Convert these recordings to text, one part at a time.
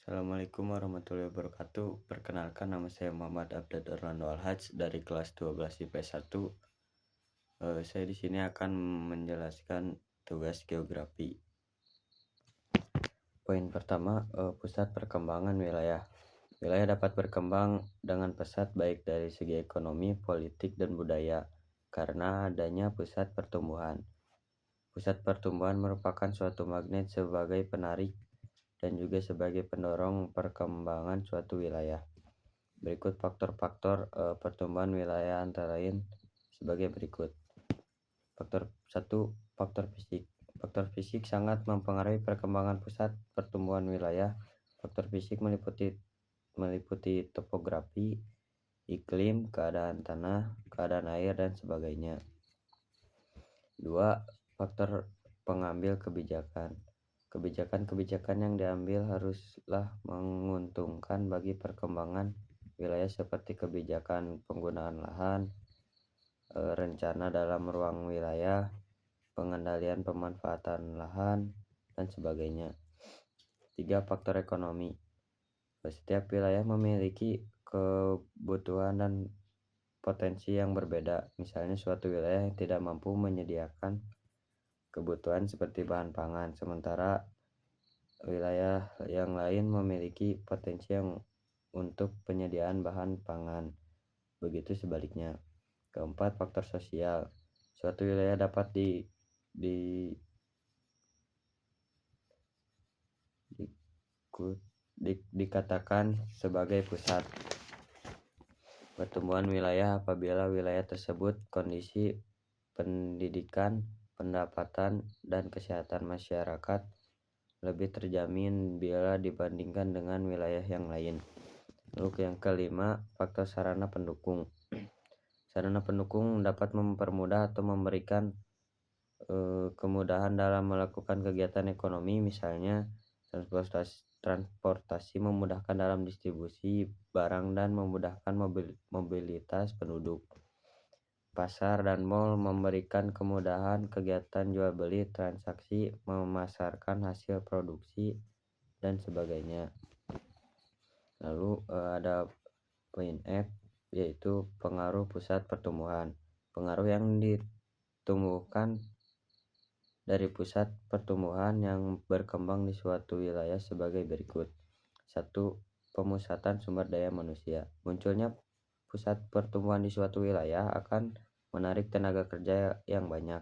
Assalamualaikum warahmatullahi wabarakatuh. Perkenalkan, nama saya Muhammad Abdad Orlando Alhaj dari kelas 12 IPS 1. Saya di sini akan menjelaskan tugas geografi. Poin pertama, pusat perkembangan wilayah. Wilayah dapat berkembang dengan pesat baik dari segi ekonomi, politik, dan budaya karena adanya pusat pertumbuhan. Pusat pertumbuhan merupakan suatu magnet sebagai penarik dan juga sebagai pendorong perkembangan suatu wilayah. Berikut faktor-faktor pertumbuhan wilayah antara lain sebagai berikut. Faktor 1, faktor fisik. Faktor fisik sangat mempengaruhi perkembangan pusat pertumbuhan wilayah. Faktor fisik meliputi topografi, iklim, keadaan tanah, keadaan air, dan sebagainya. 2. Faktor pengambil kebijakan. Kebijakan-kebijakan yang diambil haruslah menguntungkan bagi perkembangan wilayah seperti kebijakan penggunaan lahan, rencana dalam ruang wilayah, pengendalian pemanfaatan lahan, dan sebagainya. 3. Faktor ekonomi. Setiap wilayah memiliki kebutuhan dan potensi yang berbeda. Misalnya suatu wilayah yang tidak mampu menyediakan kebutuhan seperti bahan pangan, sementara wilayah yang lain memiliki potensi yang untuk penyediaan bahan pangan. Begitu sebaliknya. Keempat, faktor sosial. Suatu wilayah dapat dikatakan sebagai pusat pertumbuhan wilayah apabila wilayah tersebut kondisi pendidikan, pendapatan, dan kesehatan masyarakat lebih terjamin bila dibandingkan dengan wilayah yang lain. Lalu yang kelima, faktor sarana pendukung. Sarana pendukung dapat mempermudah atau memberikan kemudahan dalam melakukan kegiatan ekonomi, misalnya transportasi memudahkan dalam distribusi barang dan memudahkan mobilitas penduduk. Pasar dan mal memberikan kemudahan kegiatan jual beli, transaksi, memasarkan hasil produksi, dan sebagainya. Lalu ada poin F, yaitu pengaruh pusat pertumbuhan. Pengaruh yang ditumbuhkan dari pusat pertumbuhan yang berkembang di suatu wilayah sebagai berikut. 1. Pemusatan sumber daya manusia. Munculnya pusat pertumbuhan di suatu wilayah akan menarik tenaga kerja yang banyak.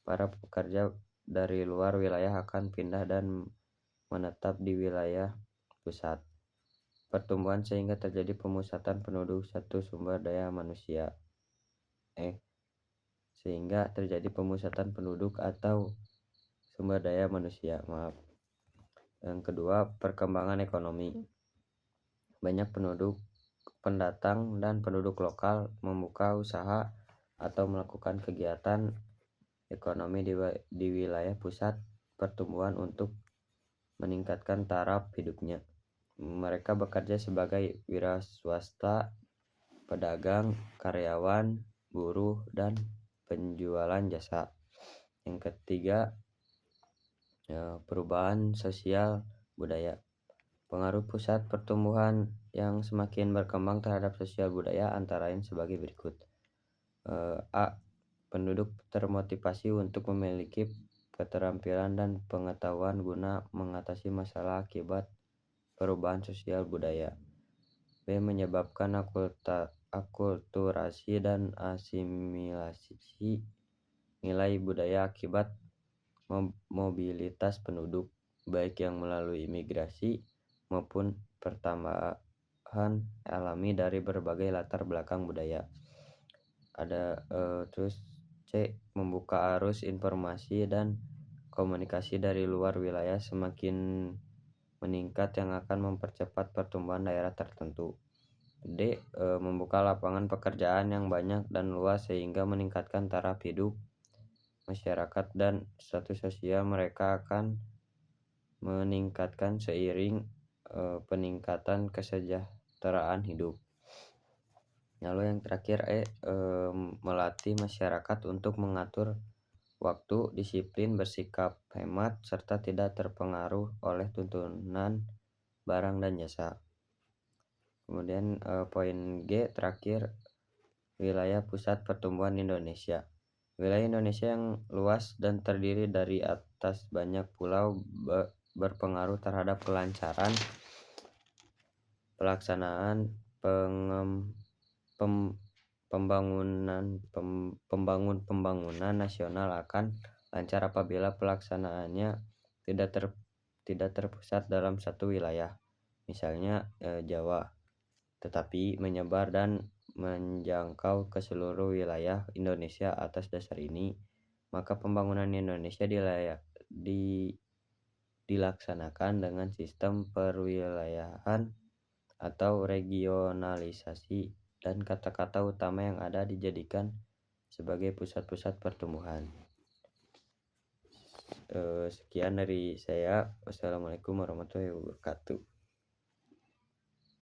Para pekerja dari luar wilayah akan pindah dan menetap di wilayah pusat pertumbuhan sehingga terjadi pemusatan penduduk. Sumber daya manusia. Sehingga terjadi pemusatan penduduk atau sumber daya manusia. Yang kedua, perkembangan ekonomi. Banyak penduduk pendatang dan penduduk lokal membuka usaha atau melakukan kegiatan ekonomi di wilayah pusat pertumbuhan untuk meningkatkan taraf hidupnya. Mereka bekerja sebagai wira swasta, pedagang, karyawan, buruh, dan penjualan jasa. Yang ketiga, perubahan sosial budaya. Pengaruh pusat pertumbuhan yang semakin berkembang terhadap sosial budaya antara lain sebagai berikut. A. Penduduk termotivasi untuk memiliki keterampilan dan pengetahuan guna mengatasi masalah akibat perubahan sosial budaya. B. Menyebabkan akulturasi dan asimilasi nilai budaya akibat mobilitas penduduk, baik yang melalui imigrasi maupun pertambahan alami dari berbagai latar belakang budaya. Ada terus C. Membuka arus informasi dan komunikasi dari luar wilayah semakin meningkat yang akan mempercepat pertumbuhan daerah tertentu. D. Membuka lapangan pekerjaan yang banyak dan luas sehingga meningkatkan taraf hidup masyarakat dan status sosial mereka akan meningkatkan seiring peningkatan kesejahteraan hidup. Lalu yang terakhir melatih masyarakat untuk mengatur waktu, disiplin, bersikap hemat, serta tidak terpengaruh oleh tuntunan barang dan jasa. Kemudian poin G terakhir, wilayah pusat pertumbuhan Indonesia. Wilayah Indonesia yang luas dan terdiri dari atas banyak pulau berpengaruh terhadap kelancaran pelaksanaan pem- pembangunan nasional akan lancar apabila pelaksanaannya tidak terpusat dalam satu wilayah, misalnya Jawa, tetapi menyebar dan menjangkau ke seluruh wilayah Indonesia. Atas dasar ini, maka pembangunan Indonesia dilaksanakan dengan sistem perwilayahan atau regionalisasi, dan kata-kata utama yang ada dijadikan sebagai pusat-pusat pertumbuhan. Sekian dari saya. Wassalamualaikum warahmatullahi wabarakatuh.